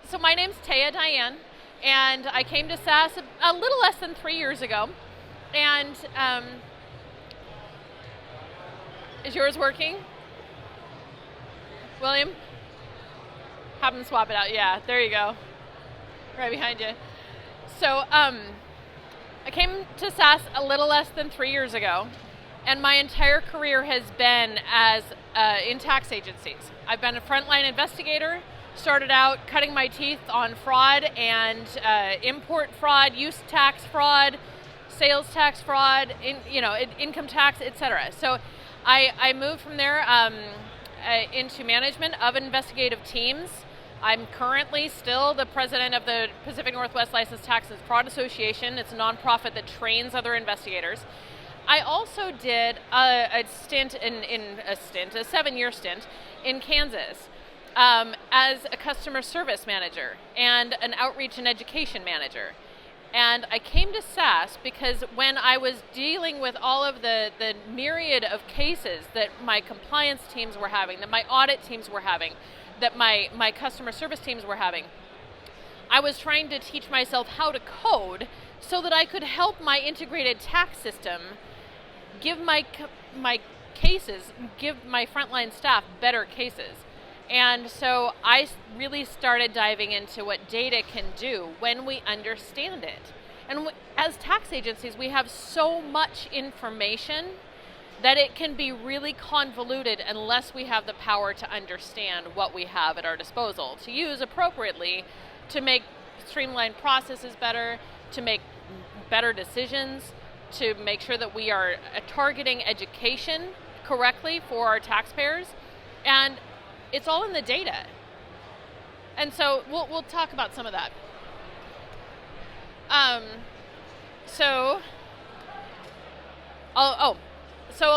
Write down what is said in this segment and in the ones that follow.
So my name's Taya Diane, and I came to SAS a little less than 3 years ago. And is yours working, William? Have them swap it out. Yeah, there you go. Right behind you. So I came to SAS a little less than 3 years ago, and my entire career has been as in tax agencies. I've been a frontline investigator. Started out cutting my teeth on fraud and import fraud, use tax fraud, sales tax fraud, income tax, etc. So I moved from there into management of investigative teams. I'm currently still the president of the Pacific Northwest Licensed Tax and Fraud Association. It's a nonprofit that trains other investigators. I also did a 7-year stint in Kansas as a customer service manager and an outreach and education manager. And I came to SAS because when I was dealing with all of the myriad of cases that my compliance teams were having, that my audit teams were having, that my customer service teams were having, I was trying to teach myself how to code so that I could help my integrated tax system give my cases, give my frontline staff better cases. And so I really started diving into what data can do when we understand it. And as tax agencies, we have so much information that it can be really convoluted unless we have the power to understand what we have at our disposal, to use appropriately, to make streamlined processes better, to make better decisions, to make sure that we are targeting education correctly for our taxpayers. And it's all in the data. And so we'll talk about some of that. So a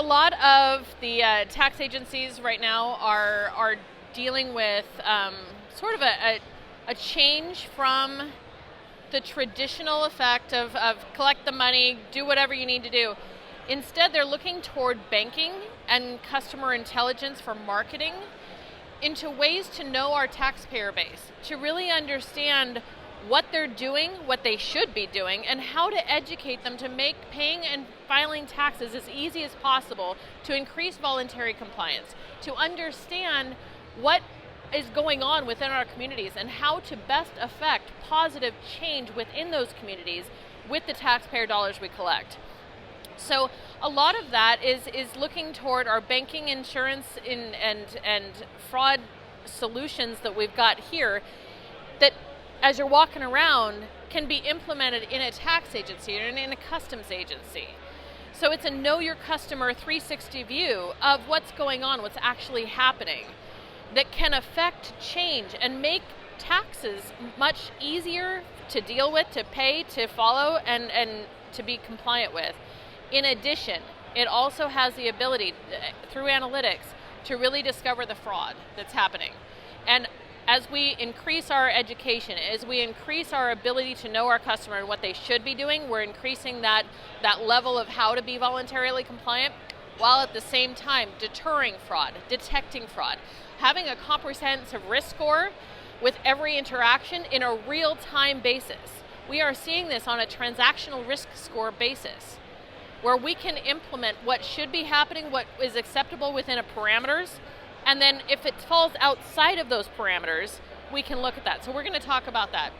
lot of the tax agencies right now are dealing with sort of a change from the traditional effect of collect the money, do whatever you need to do. Instead, they're looking toward banking and customer intelligence for marketing into ways to know our taxpayer base, to really understand what they're doing, what they should be doing, and how to educate them to make paying and filing taxes as easy as possible, to increase voluntary compliance, to understand what is going on within our communities and how to best affect positive change within those communities with the taxpayer dollars we collect. So a lot of that is looking toward our banking, insurance, and fraud solutions that we've got here that, as you're walking around, can be implemented in a tax agency or in a customs agency. So it's a know your customer 360 view of what's going on, what's actually happening, that can affect change and make taxes much easier to deal with, to pay, to follow, and to be compliant with. In addition, it also has the ability, through analytics, to really discover the fraud that's happening. And as we increase our education, as we increase our ability to know our customer and what they should be doing, we're increasing that level of how to be voluntarily compliant, while at the same time deterring fraud, detecting fraud, having a comprehensive risk score with every interaction in a real-time basis. We are seeing this on a transactional risk score basis, where we can implement what should be happening, what is acceptable within a parameters, and then if it falls outside of those parameters, we can look at that. So we're going to talk about that.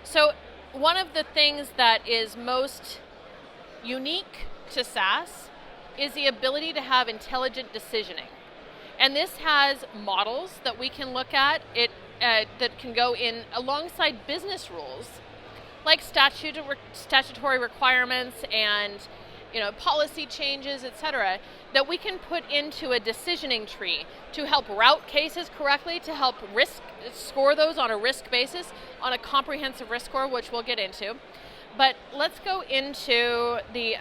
So one of the things that is most unique to SAS is the ability to have intelligent decisioning. And this has models that we can look at that can go in alongside business rules, like statutory requirements and policy changes, etc., that we can put into a decisioning tree to help route cases correctly, to help risk score those on a risk basis, on a comprehensive risk score, which we'll get into. But let's go into the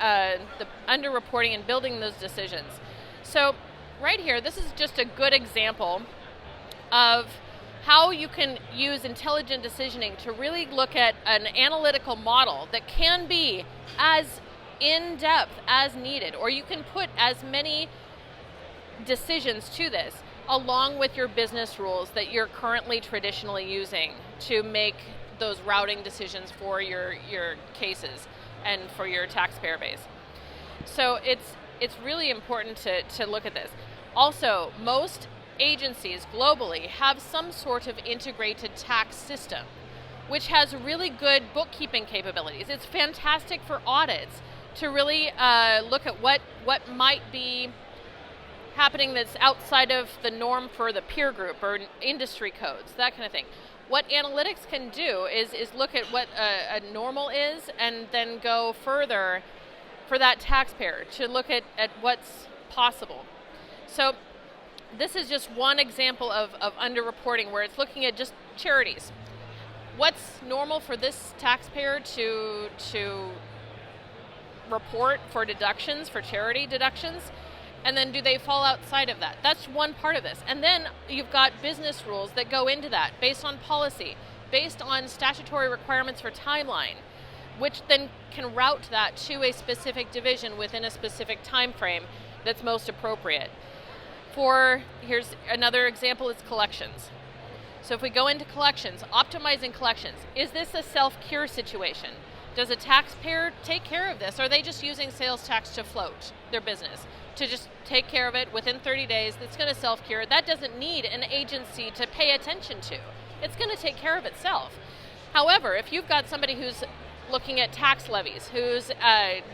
underreporting and building those decisions. So right here, this is just a good example of how you can use intelligent decisioning to really look at an analytical model that can be as in-depth as needed, or you can put as many decisions to this along with your business rules that you're currently traditionally using to make those routing decisions for your cases and for your taxpayer base. So it's really important to look at this. Also, most agencies globally have some sort of integrated tax system, which has really good bookkeeping capabilities. It's fantastic for audits to really look at what might be happening that's outside of the norm for the peer group or industry codes, that kind of thing. What analytics can do is look at what a normal is and then go further for that taxpayer to look at what's possible. So this is just one example of underreporting where it's looking at just charities. What's normal for this taxpayer to report for deductions, for charity deductions? And then do they fall outside of that? That's one part of this. And then you've got business rules that go into that based on policy, based on statutory requirements for timeline, which then can route that to a specific division within a specific time frame that's most appropriate. Here's another example, is collections. So if we go into collections, optimizing collections, is this a self-cure situation? Does a taxpayer take care of this? Or are they just using sales tax to float their business? To just take care of it within 30 days, it's going to self-cure. That doesn't need an agency to pay attention to. It's going to take care of itself. However, if you've got somebody who's looking at tax levies, who's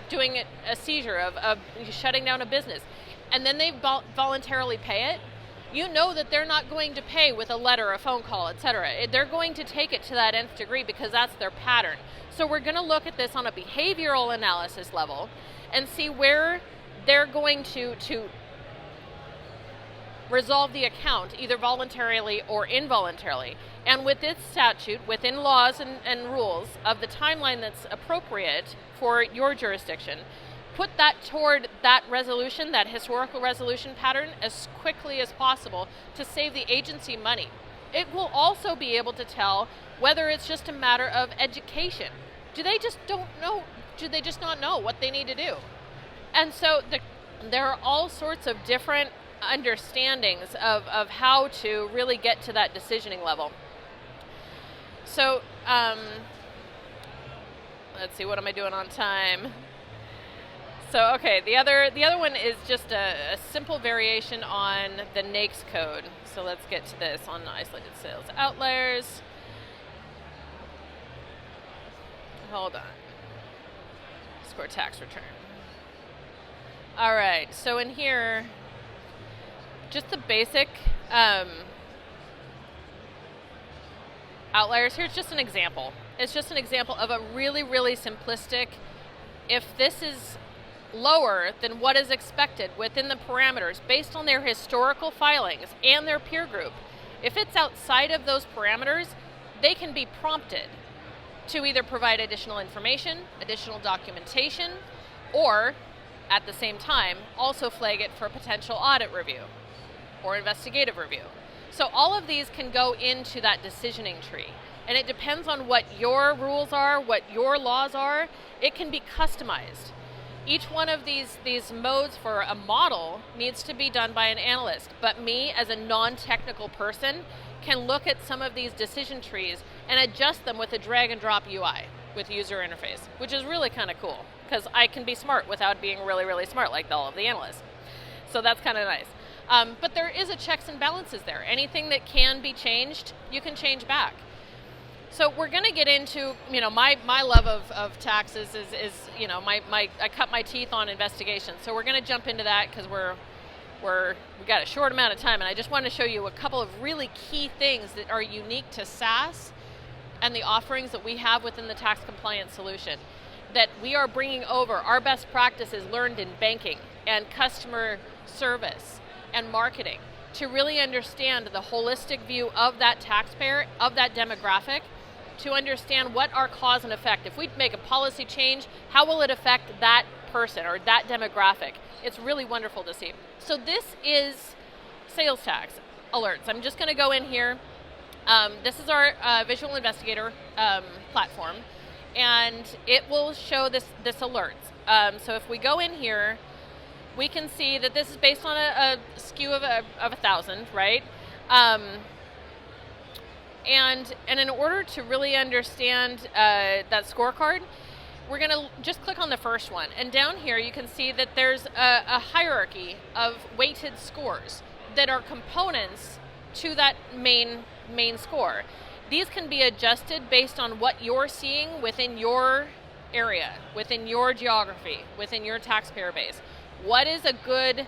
doing a seizure of shutting down a business, and then they voluntarily pay it, you know that they're not going to pay with a letter, a phone call, etc. They're going to take it to that nth degree because that's their pattern. So we're going to look at this on a behavioral analysis level and see where they're going to resolve the account, either voluntarily or involuntarily. And with this statute, within laws and rules of the timeline that's appropriate for your jurisdiction, put that toward that resolution, that historical resolution pattern, as quickly as possible to save the agency money. It will also be able to tell whether it's just a matter of education. Do they just not know what they need to do? And so there are all sorts of different understandings of how to really get to that decisioning level. So let's see, what am I doing on time? So okay, the other one is just a simple variation on the NAICS code. So let's get to this on isolated sales outliers. Hold on. Score tax return. All right, so in here, just the basic outliers. Here's just an example. It's just an example of a really, really simplistic, if this is lower than what is expected within the parameters based on their historical filings and their peer group, if it's outside of those parameters, they can be prompted to either provide additional information, additional documentation, or at the same time also flag it for potential audit review or investigative review. So all of these can go into that decisioning tree, and it depends on what your rules are, what your laws are. It can be customized. Each one of these modes for a model needs to be done by an analyst, but me as a non-technical person can look at some of these decision trees and adjust them with a drag and drop UI with user interface, which is really kind of cool because I can be smart without being really, really smart like all of the analysts. So that's kind of nice. But there is a checks and balances there. Anything that can be changed, you can change back. So we're going to get into, my love of taxes is I cut my teeth on investigations. So we're going to jump into that because we got a short amount of time, and I just want to show you a couple of really key things that are unique to SaaS and the offerings that we have within the tax compliance solution, that we are bringing over our best practices learned in banking and customer service and marketing to really understand the holistic view of that taxpayer, of that demographic, to understand what are cause and effect. If we make a policy change, how will it affect that person or that demographic? It's really wonderful to see. So this is sales tax alerts. I'm just going to go in here. This is our Visual Investigator platform, and it will show this alerts. So if we go in here, we can see that this is based on a skew of 1,000, right? And in order to really understand that scorecard, we're going to just click on the first one. And down here you can see that there's a hierarchy of weighted scores that are components to that main score. These can be adjusted based on what you're seeing within your area, within your geography, within your taxpayer base. What is a good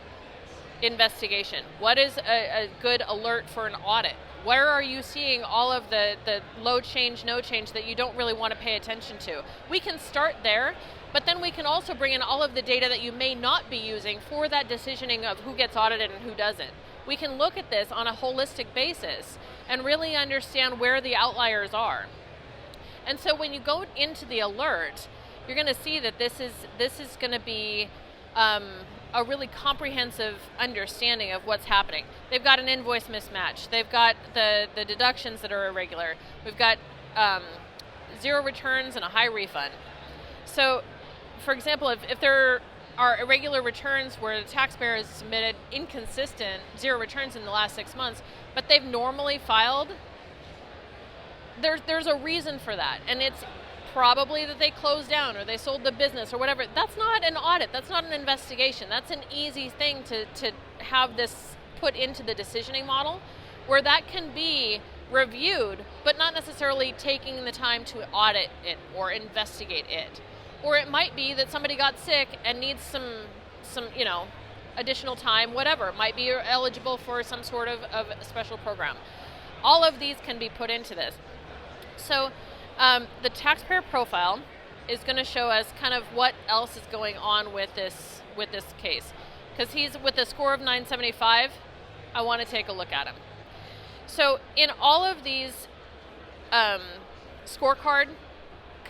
investigation? What is a good alert for an audit? Where are you seeing all of the low change, no change that you don't really want to pay attention to? We can start there, but then we can also bring in all of the data that you may not be using for that decisioning of who gets audited and who doesn't. We can look at this on a holistic basis and really understand where the outliers are. And so when you go into the alert, you're going to see that this is going to be a really comprehensive understanding of what's happening. They've got an invoice mismatch. They've got the deductions that are irregular. We've got 0 returns and a high refund. So, for example, if there are irregular returns where the taxpayer has submitted inconsistent 0 returns in the last 6 months, but they've normally filed, there's a reason for that, and it's probably that they closed down or they sold the business or whatever. That's not an audit. That's not an investigation. That's an easy thing to have this put into the decisioning model, where that can be reviewed, but not necessarily taking the time to audit it or investigate it. Or it might be that somebody got sick and needs some additional time, whatever. Might be eligible for some sort of special program. All of these can be put into this. So the taxpayer profile is going to show us kind of what else is going on with this case. Because he's with a score of 975, I want to take a look at him. So in all of these scorecard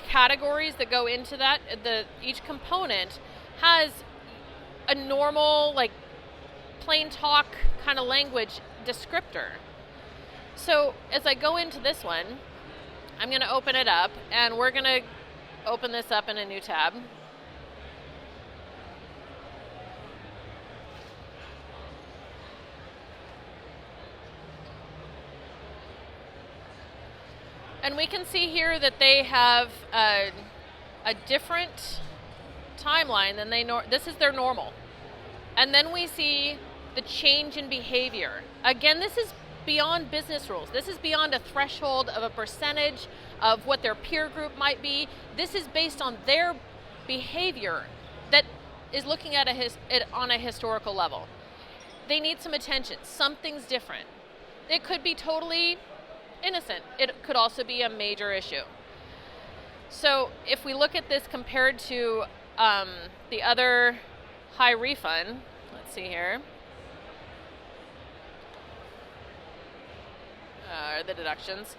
categories that go into that, each component has a normal, like, plain talk kind of language descriptor. So as I go into this one, I'm going to open it up, and we're going to open this up in a new tab. And we can see here that they have a different timeline than this is their normal. And then we see the change in behavior. Again, this is beyond business rules. This is beyond a threshold of a percentage of what their peer group might be. This is based on their behavior that is looking at it on a historical level. They need some attention. Something's different. It could be totally innocent. It could also be a major issue. So if we look at this compared to the other high refund, let's see here. The deductions,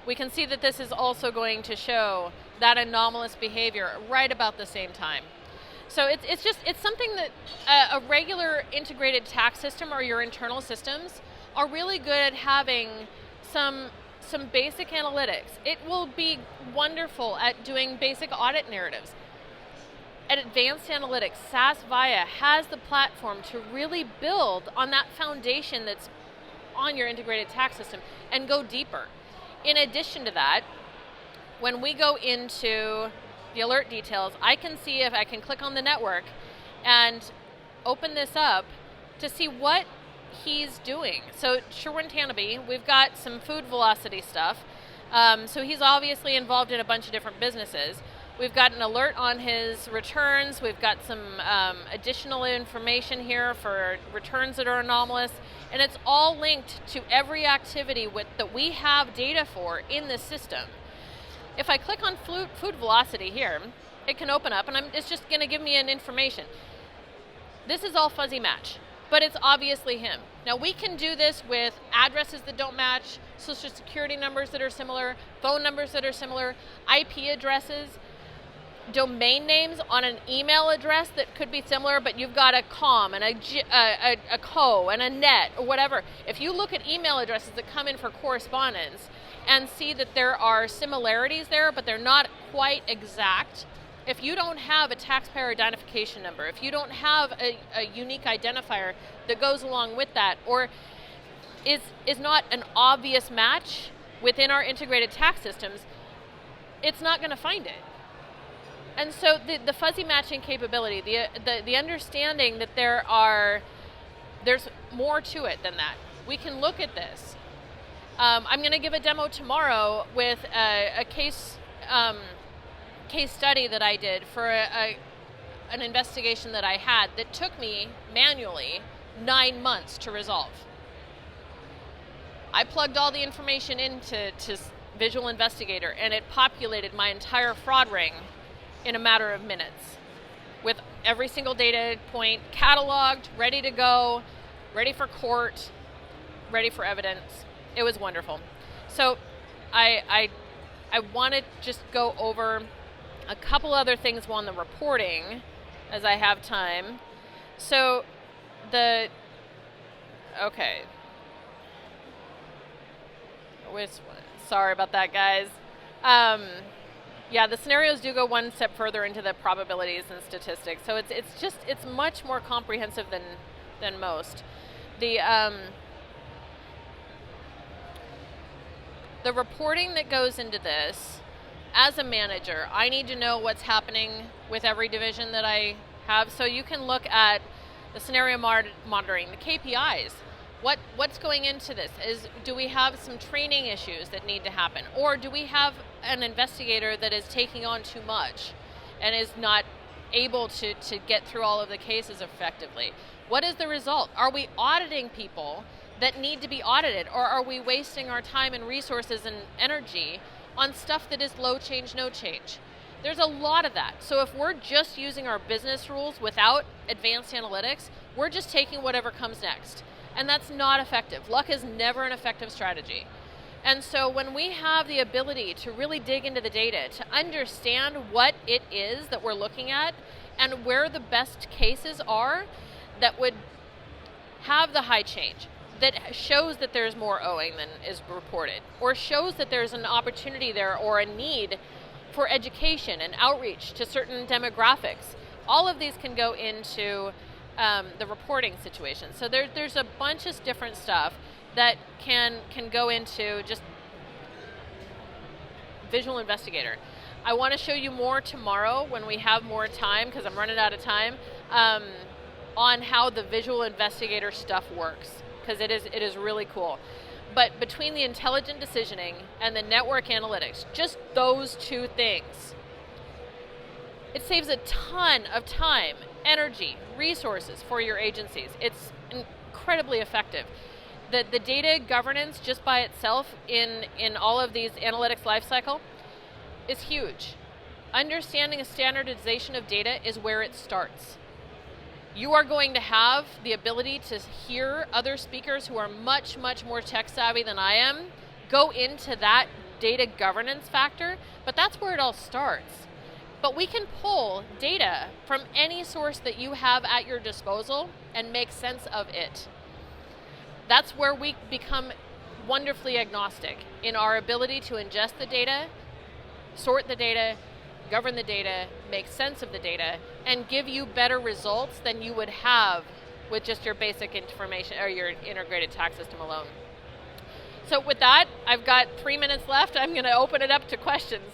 we can see that this is also going to show that anomalous behavior right about the same time. So it's something that a regular integrated tax system or your internal systems are really good at having some basic analytics. It will be wonderful at doing basic audit narratives. At Advanced Analytics, SAS Viya has the platform to really build on that foundation that's on your integrated tax system and go deeper. In addition to that, when we go into the alert details, I can see if I can click on the network and open this up to see what he's doing. So Sherwin-Tannaby, we've got some food velocity stuff. So he's obviously involved in a bunch of different businesses. We've got an alert on his returns. We've got some additional information here for returns that are anomalous. And it's all linked to every activity that we have data for in this system. If I click on food velocity here, it can open up, and it's just going to give me an information. This is all fuzzy match, but it's obviously him. Now we can do this with addresses that don't match, social security numbers that are similar, phone numbers that are similar, IP addresses, domain names on an email address that could be similar, but you've got a com and a co and a net or whatever. If you look at email addresses that come in for correspondence and see that there are similarities there, but they're not quite exact, if you don't have a taxpayer identification number, if you don't have a unique identifier that goes along with that, or is not an obvious match within our integrated tax systems, it's not going to find it. And so the fuzzy matching capability, the understanding that there's more to it than that. We can look at this. I'm going to give a demo tomorrow with a case study that I did for an investigation that I had that took me manually 9 months to resolve. I plugged all the information into Visual Investigator, and it populated my entire fraud ring in a matter of minutes, with every single data point cataloged, ready to go, ready for court, ready for evidence. It was wonderful. So I want to just go over a couple other things on the reporting as I have time. So okay. Sorry about that, guys. Yeah, the scenarios do go one step further into the probabilities and statistics. So it's much more comprehensive than most. The reporting that goes into this, as a manager, I need to know what's happening with every division that I have. So you can look at the scenario monitoring, the KPIs. What's going into this? Do we have some training issues that need to happen? Or do we have an investigator that is taking on too much and is not able to get through all of the cases effectively? What is the result? Are we auditing people that need to be audited, or are we wasting our time and resources and energy on stuff that is low change, no change? There's a lot of that. So if we're just using our business rules without advanced analytics, we're just taking whatever comes next. And that's not effective. Luck is never an effective strategy. And so when we have the ability to really dig into the data, to understand what it is that we're looking at and where the best cases are that would have the high change, that shows that there's more owing than is reported, or shows that there's an opportunity there or a need for education and outreach to certain demographics. All of these can go into the reporting situation. So there's a bunch of different stuff that can go into just Visual Investigator. I want to show you more tomorrow when we have more time, because I'm running out of time, on how the Visual Investigator stuff works, because it is really cool. But between the intelligent decisioning and the network analytics, just those two things, it saves a ton of time, energy, resources for your agencies. It's incredibly effective. The data governance just by itself in all of these analytics lifecycle is huge. Understanding a standardization of data is where it starts. You are going to have the ability to hear other speakers who are much, much more tech savvy than I am go into that data governance factor, but that's where it all starts. But we can pull data from any source that you have at your disposal and make sense of it. That's where we become wonderfully agnostic in our ability to ingest the data, sort the data, govern the data, make sense of the data, and give you better results than you would have with just your basic information or your integrated tax system alone. So with that, I've got 3 minutes left. I'm going to open it up to questions.